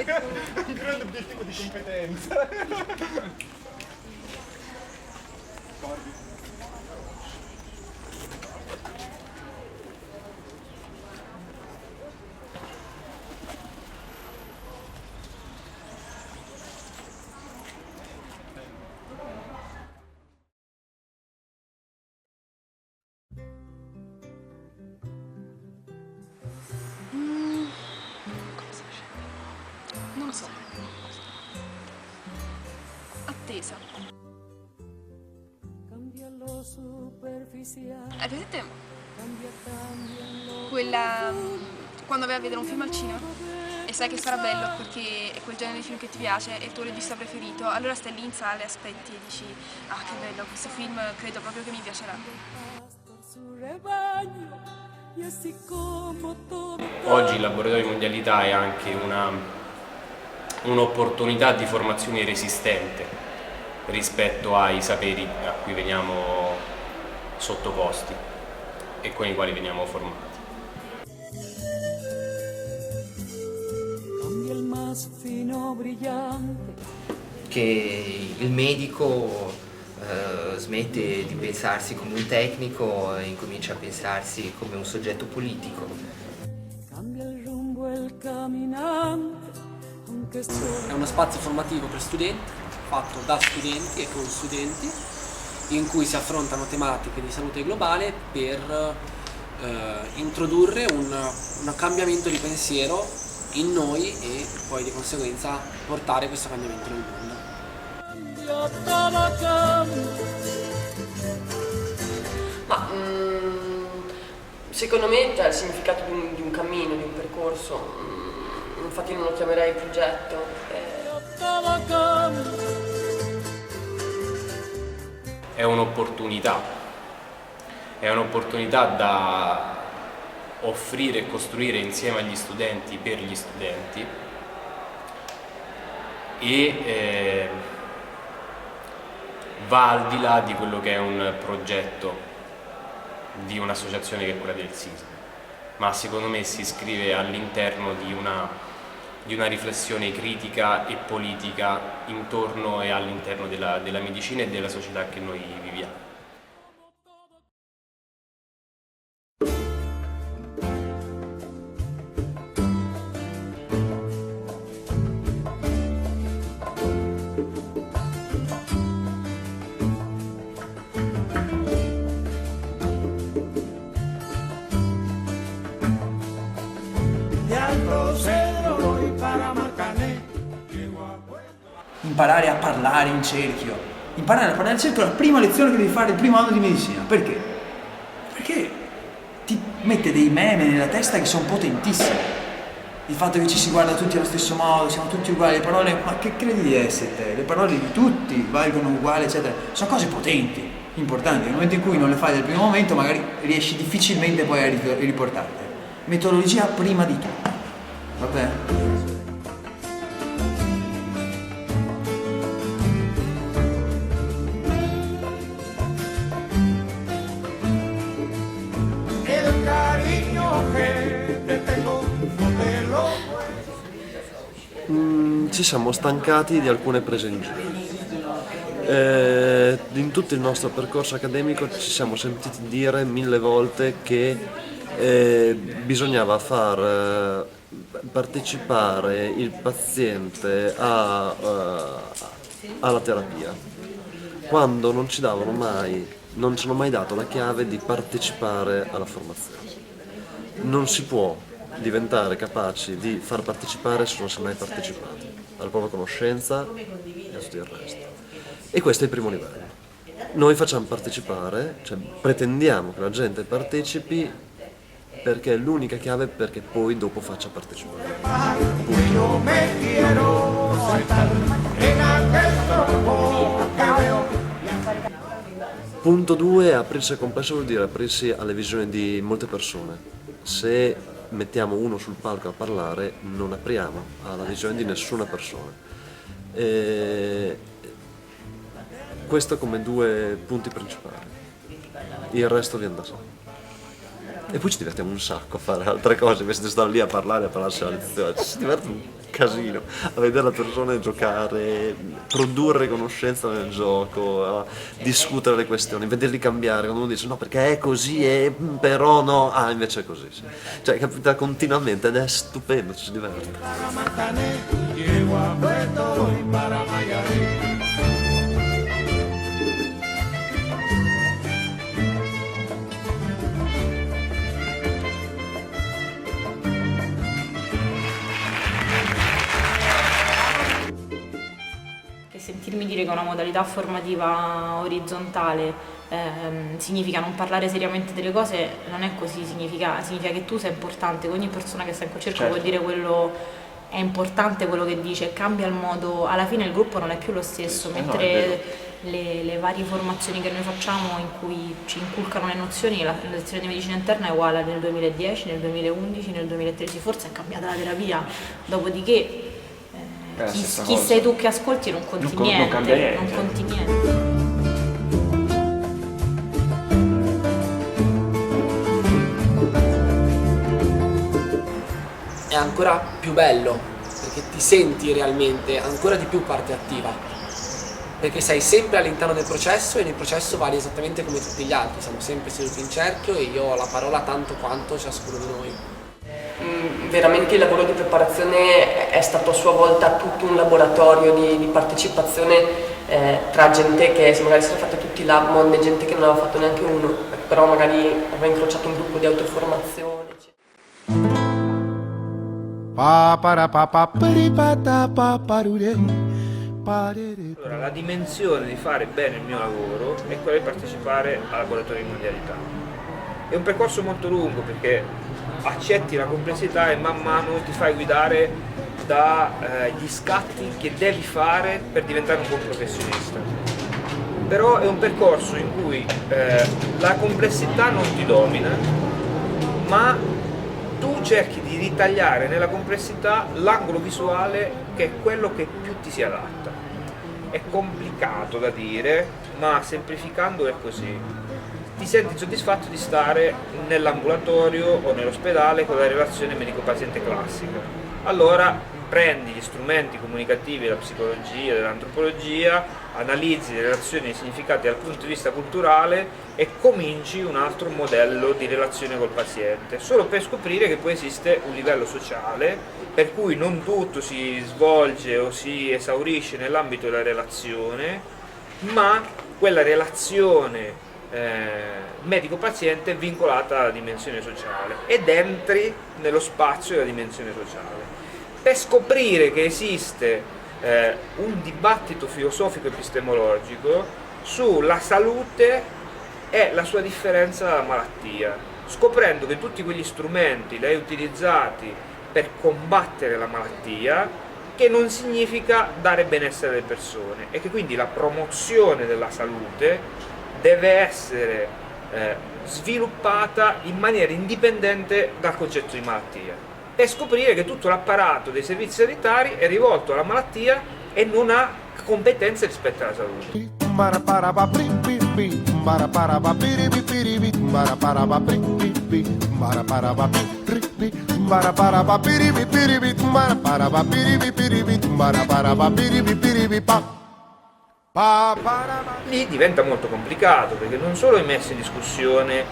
Un grande obiettivo di competenza. Non lo so. Attesa. Hai presente quella quando vai a vedere un film al cinema e sai che sarà bello perché è quel genere di film che ti piace, è il tuo regista preferito, allora stai lì in sala e aspetti e dici ah che bello, questo film credo proprio che mi piacerà. Oggi il laboratorio di mondialità è anche un'opportunità di formazione resistente rispetto ai saperi a cui veniamo sottoposti e con i quali veniamo formati. Che il medico smette di pensarsi come un tecnico e incomincia a pensarsi come un soggetto politico. È uno spazio formativo per studenti, fatto da studenti e con studenti, in cui si affrontano tematiche di salute globale per introdurre un cambiamento di pensiero in noi e poi di conseguenza portare questo cambiamento nel mondo. Ma secondo me il significato di un cammino, di un percorso, infatti non lo chiamerei progetto. È un'opportunità da offrire e costruire insieme agli studenti, per gli studenti e va al di là di quello che è un progetto di un'associazione che è quella del SISL, ma secondo me si iscrive all'interno di una riflessione critica e politica intorno e all'interno della medicina e della società che noi viviamo. Imparare a parlare in cerchio. Imparare a parlare in cerchio è la prima lezione che devi fare il primo anno di medicina. Perché? Perché ti mette dei meme nella testa che sono potentissimi. Il fatto che ci si guarda tutti allo stesso modo, siamo tutti uguali, le parole, ma che credi di essere te? Le parole di tutti valgono uguali, eccetera. Sono cose potenti, importanti. Nel momento in cui non le fai nel primo momento, magari riesci difficilmente poi a riportarle. Metodologia prima di tutto. Va bene? Ci siamo stancati di alcune prese in giro. In tutto il nostro percorso accademico ci siamo sentiti dire 1000 volte che bisognava far partecipare il paziente alla terapia, quando non ci hanno mai dato la chiave di partecipare alla formazione. Non si può diventare capaci di far partecipare se non si è mai partecipati alla propria conoscenza e a tutto il resto. E questo è il primo livello. Noi facciamo partecipare, cioè pretendiamo che la gente partecipi perché è l'unica chiave perché poi dopo faccia partecipare. Punto 2, aprirsi al complesso vuol dire aprirsi alle visioni di molte persone. Se mettiamo uno sul palco a parlare, non apriamo alla visione di nessuna persona. Questo come 2 punti principali. Il resto viene da sé. E poi ci divertiamo un sacco a fare altre cose, invece di stare lì a parlare, a parlarsi alla lezione. Ci si diverte un casino a vedere la persona giocare, produrre conoscenza nel gioco, a discutere le questioni, vederli cambiare, quando uno dice no perché è così, però no, invece è così, sì. Cioè capita continuamente ed è stupendo, ci si diverte. Che sentirmi dire che una modalità formativa orizzontale significa non parlare seriamente delle cose non è così, significa che tu sei importante, che ogni persona che sta in quel circolo può dire quello è importante, quello che dice, cambia il modo, alla fine il gruppo non è più lo stesso, mentre le varie formazioni che noi facciamo in cui ci inculcano le nozioni, la lezione di medicina interna è uguale nel 2010, nel 2011, nel 2013, forse è cambiata la terapia, dopodiché chi sei tu che ascolti non conti niente, non conti niente. È ancora più bello perché ti senti realmente ancora di più parte attiva, perché sei sempre all'interno del processo e nel processo vali esattamente come tutti gli altri, siamo sempre seduti in cerchio e io ho la parola tanto quanto ciascuno di noi. Veramente il lavoro di preparazione è stato a sua volta tutto un laboratorio di partecipazione tra gente che se magari si era fatta tutti i lab mod e gente che non aveva fatto neanche uno, però magari aveva incrociato un gruppo di autoformazione, eccetera. Allora, la dimensione di fare bene il mio lavoro è quella di partecipare al laboratorio di mondialità. È un percorso molto lungo perché accetti la complessità e man mano ti fai guidare dagli scatti che devi fare per diventare un buon professionista. Però è un percorso in cui la complessità non ti domina, ma tu cerchi di ritagliare nella complessità l'angolo visuale che è quello che più ti si adatta. È complicato da dire, ma semplificando è così. Ti senti soddisfatto di stare nell'ambulatorio o nell'ospedale con la relazione medico-paziente classica. Allora prendi gli strumenti comunicativi della psicologia, dell'antropologia, analizzi le relazioni e i significati dal punto di vista culturale e cominci un altro modello di relazione col paziente, solo per scoprire che poi esiste un livello sociale per cui non tutto si svolge o si esaurisce nell'ambito della relazione, ma quella relazione medico-paziente è vincolata alla dimensione sociale ed entri nello spazio della dimensione sociale. Per scoprire che esiste un dibattito filosofico epistemologico sulla salute e la sua differenza dalla malattia, scoprendo che tutti quegli strumenti li hai utilizzati per combattere la malattia, che non significa dare benessere alle persone e che quindi la promozione della salute deve essere sviluppata in maniera indipendente dal concetto di malattia, per scoprire che tutto l'apparato dei servizi sanitari è rivolto alla malattia e non ha competenze rispetto alla salute. Lì diventa molto complicato perché non solo hai messo in discussione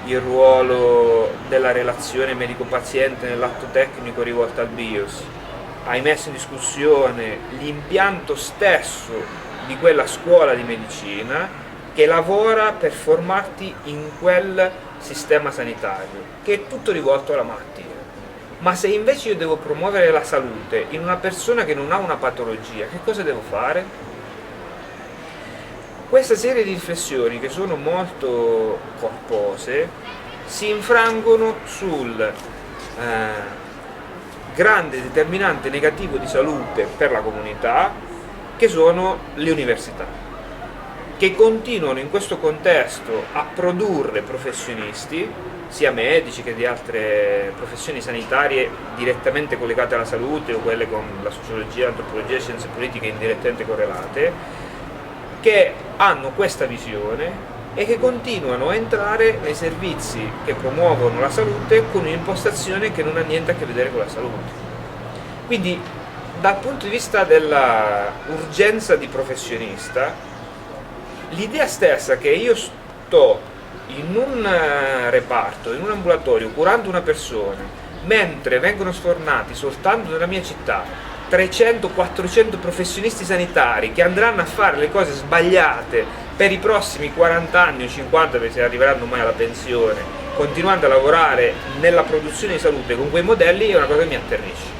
il ruolo della relazione medico-paziente nell'atto tecnico rivolto al BIOS, hai messo in discussione l'impianto stesso di quella scuola di medicina che lavora per formarti in quel sistema sanitario, che è tutto rivolto alla malattia. Ma se invece io devo promuovere la salute in una persona che non ha una patologia, che cosa devo fare? Questa serie di riflessioni, che sono molto corpose, si infrangono sul grande determinante negativo di salute per la comunità, che sono le università, che continuano in questo contesto a produrre professionisti, sia medici che di altre professioni sanitarie direttamente collegate alla salute o quelle con la sociologia, l'antropologia e scienze politiche indirettamente correlate, che hanno questa visione e che continuano a entrare nei servizi che promuovono la salute con un'impostazione che non ha niente a che vedere con la salute. Quindi dal punto di vista dell'urgenza di professionista, l'idea stessa che io sto in un reparto, in un ambulatorio, curando una persona, mentre vengono sfornati soltanto nella mia città 300-400 professionisti sanitari che andranno a fare le cose sbagliate per i prossimi 40 anni o 50, perché se arriveranno mai alla pensione, continuando a lavorare nella produzione di salute con quei modelli, è una cosa che mi atterrisce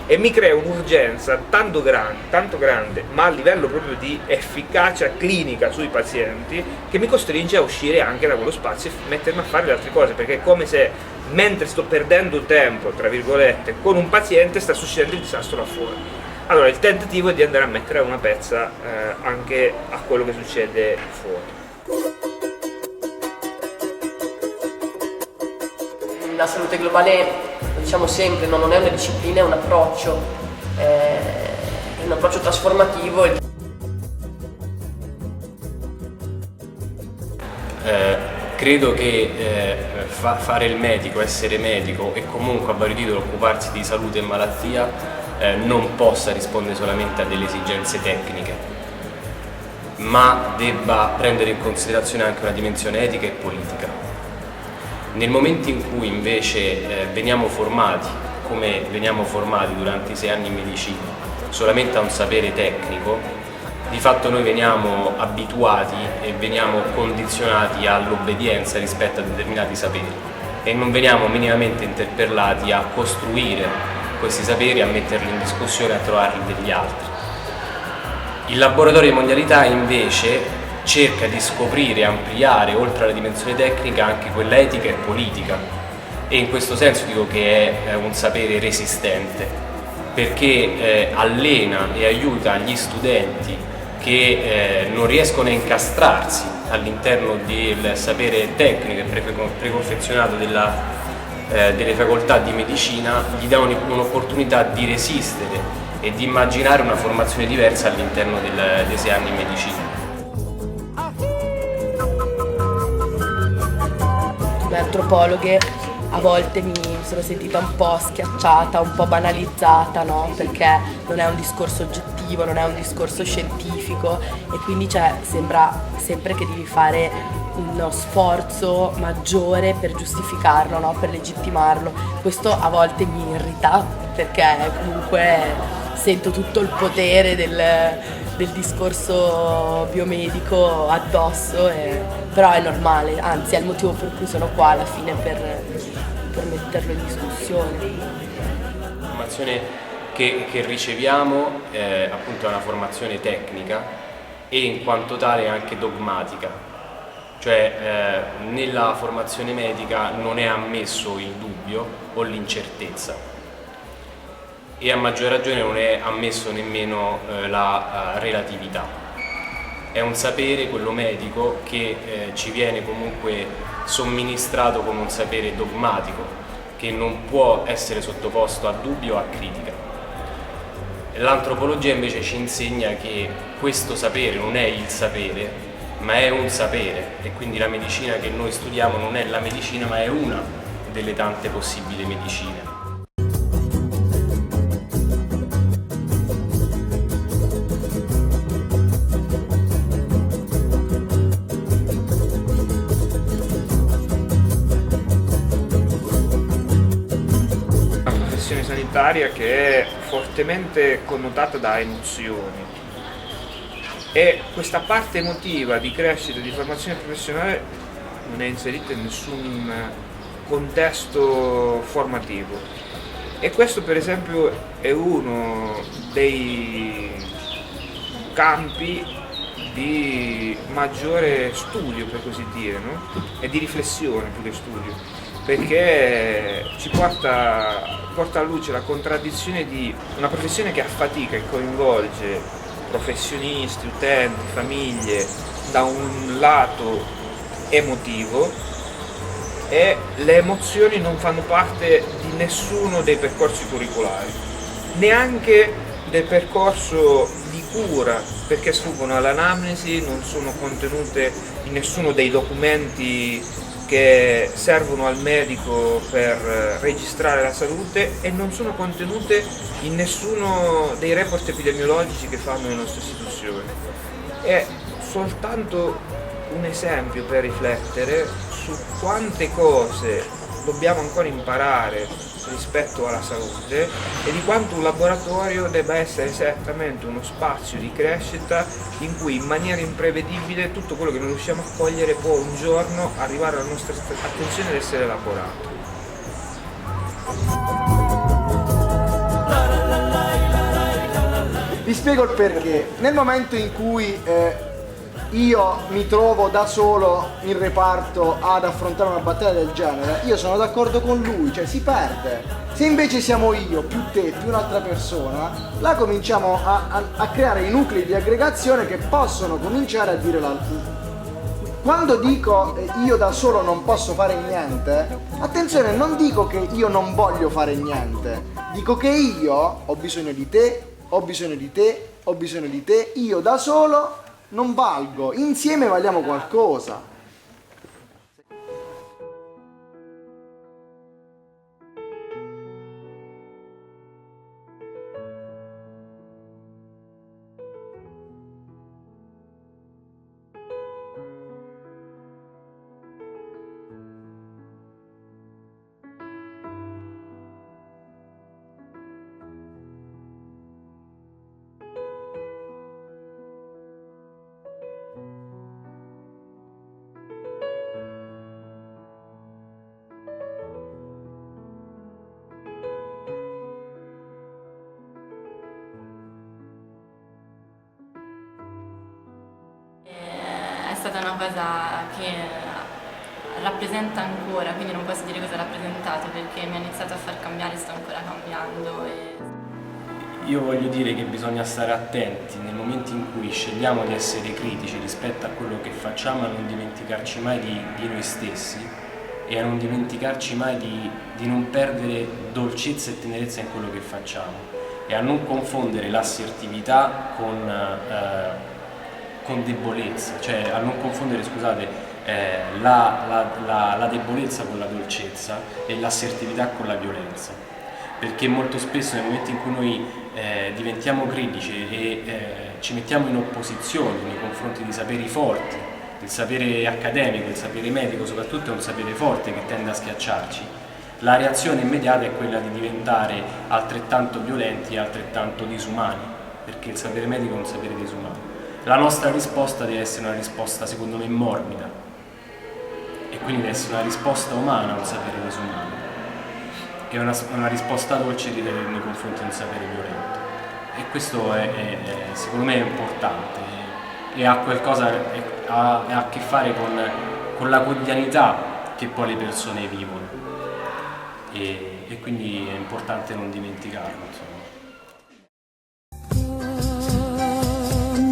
e mi crea un'urgenza tanto grande, ma a livello proprio di efficacia clinica sui pazienti, che mi costringe a uscire anche da quello spazio e mettermi a fare le altre cose, perché è come se mentre sto perdendo tempo, tra virgolette, con un paziente, sta succedendo il disastro là fuori. Allora il tentativo è di andare a mettere una pezza anche a quello che succede fuori. La salute globale, lo diciamo sempre, non è una disciplina, è un approccio trasformativo. Credo che fare il medico, essere medico e comunque a vario titolo occuparsi di salute e malattia non possa rispondere solamente a delle esigenze tecniche, ma debba prendere in considerazione anche una dimensione etica e politica. Nel momento in cui invece veniamo formati, come veniamo formati durante i 6 anni in medicina, solamente a un sapere tecnico, di fatto noi veniamo abituati e veniamo condizionati all'obbedienza rispetto a determinati saperi e non veniamo minimamente interpellati a costruire questi saperi, a metterli in discussione, a trovarli degli altri. Il laboratorio di mondialità invece cerca di scoprire e ampliare, oltre alla dimensione tecnica, anche quella etica e politica, e in questo senso dico che è un sapere resistente, perché allena e aiuta gli studenti che non riescono a incastrarsi all'interno del sapere tecnico e preconfezionato delle facoltà di medicina, gli dà un'opportunità di resistere e di immaginare una formazione diversa all'interno dei 6 anni in medicina. Come antropologhe a volte mi sono sentita un po' schiacciata, un po' banalizzata, no? Perché non è un discorso oggettivo, non è un discorso scientifico e quindi sembra sempre che devi fare uno sforzo maggiore per giustificarlo, no? Per legittimarlo. Questo a volte mi irrita perché comunque sento tutto il potere del discorso biomedico addosso, però è normale, anzi è il motivo per cui sono qua alla fine, per metterlo in discussione. La formazione che riceviamo appunto è una formazione tecnica e in quanto tale anche dogmatica, cioè nella formazione medica non è ammesso il dubbio o l'incertezza e a maggior ragione non è ammesso nemmeno la relatività. È un sapere, quello medico, che ci viene comunque somministrato come un sapere dogmatico, che non può essere sottoposto a dubbio o a critica. L'antropologia invece ci insegna che questo sapere non è il sapere, ma è un sapere, e quindi la medicina che noi studiamo non è la medicina, ma è una delle tante possibili medicine. Sanitaria che è fortemente connotata da emozioni e questa parte emotiva di crescita e di formazione professionale non è inserita in nessun contesto formativo e questo per esempio è uno dei campi di maggiore studio, per così dire, no? E di riflessione più che studio, perché ci porta a luce la contraddizione di una professione che affatica e coinvolge professionisti, utenti, famiglie da un lato emotivo e le emozioni non fanno parte di nessuno dei percorsi curriculari, neanche del percorso di cura, perché sfuggono all'anamnesi, non sono contenute in nessuno dei documenti che servono al medico per registrare la salute e non sono contenute in nessuno dei report epidemiologici che fanno le nostre istituzioni. È soltanto un esempio per riflettere su quante cose dobbiamo ancora imparare rispetto alla salute e di quanto un laboratorio debba essere esattamente uno spazio di crescita in cui in maniera imprevedibile tutto quello che non riusciamo a cogliere può un giorno arrivare alla nostra attenzione ed essere elaborato. Vi spiego il perché. Nel momento in cui io mi trovo da solo in reparto ad affrontare una battaglia del genere, io sono d'accordo con lui, cioè si perde. Se invece siamo io, più te, più un'altra persona, là cominciamo a creare i nuclei di aggregazione che possono cominciare a dire l'altro. Quando dico io da solo non posso fare niente, attenzione, non dico che io non voglio fare niente, dico che io ho bisogno di te, ho bisogno di te, ho bisogno di te, io da solo non valgo, insieme valiamo qualcosa. È stata una cosa che rappresenta ancora, quindi non posso dire cosa ha rappresentato perché mi ha iniziato a far cambiare, sto ancora cambiando. Io voglio dire che bisogna stare attenti nel momento in cui scegliamo di essere critici rispetto a quello che facciamo, a non dimenticarci mai di noi stessi e a non dimenticarci mai di non perdere dolcezza e tenerezza in quello che facciamo e a non confondere l'assertività con debolezza, cioè a non confondere, scusate, la debolezza con la dolcezza e l'assertività con la violenza, perché molto spesso nel momento in cui noi diventiamo critici e ci mettiamo in opposizione nei confronti di saperi forti, il sapere accademico, il sapere medico soprattutto è un sapere forte che tende a schiacciarci, la reazione immediata è quella di diventare altrettanto violenti e altrettanto disumani, perché il sapere medico è un sapere disumano. La nostra risposta deve essere una risposta, secondo me, morbida e quindi deve essere una risposta umana a un sapere disumano e una risposta dolce nei confronti di un sapere violento. E questo secondo me è importante e ha qualcosa ha a che fare con la quotidianità che poi le persone vivono e quindi è importante non dimenticarlo, insomma.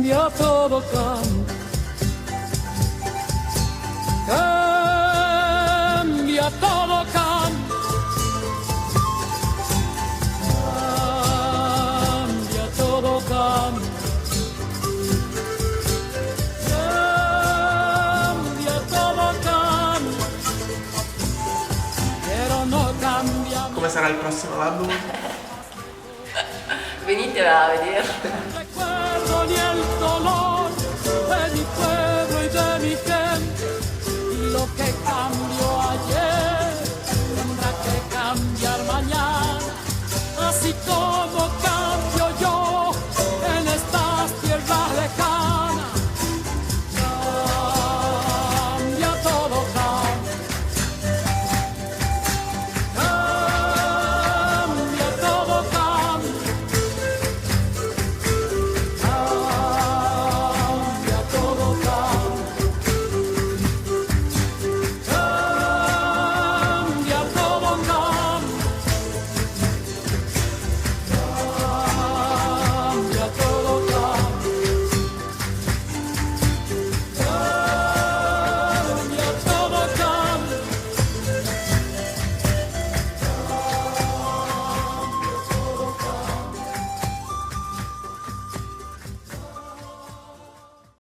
Cambia todo, cambia, cambia todo, cambia, cambia todo, cambia, cambia todo, cambia, pero no cambia. Come sarà il prossimo album? Venite a vedere. Recuerdo ni el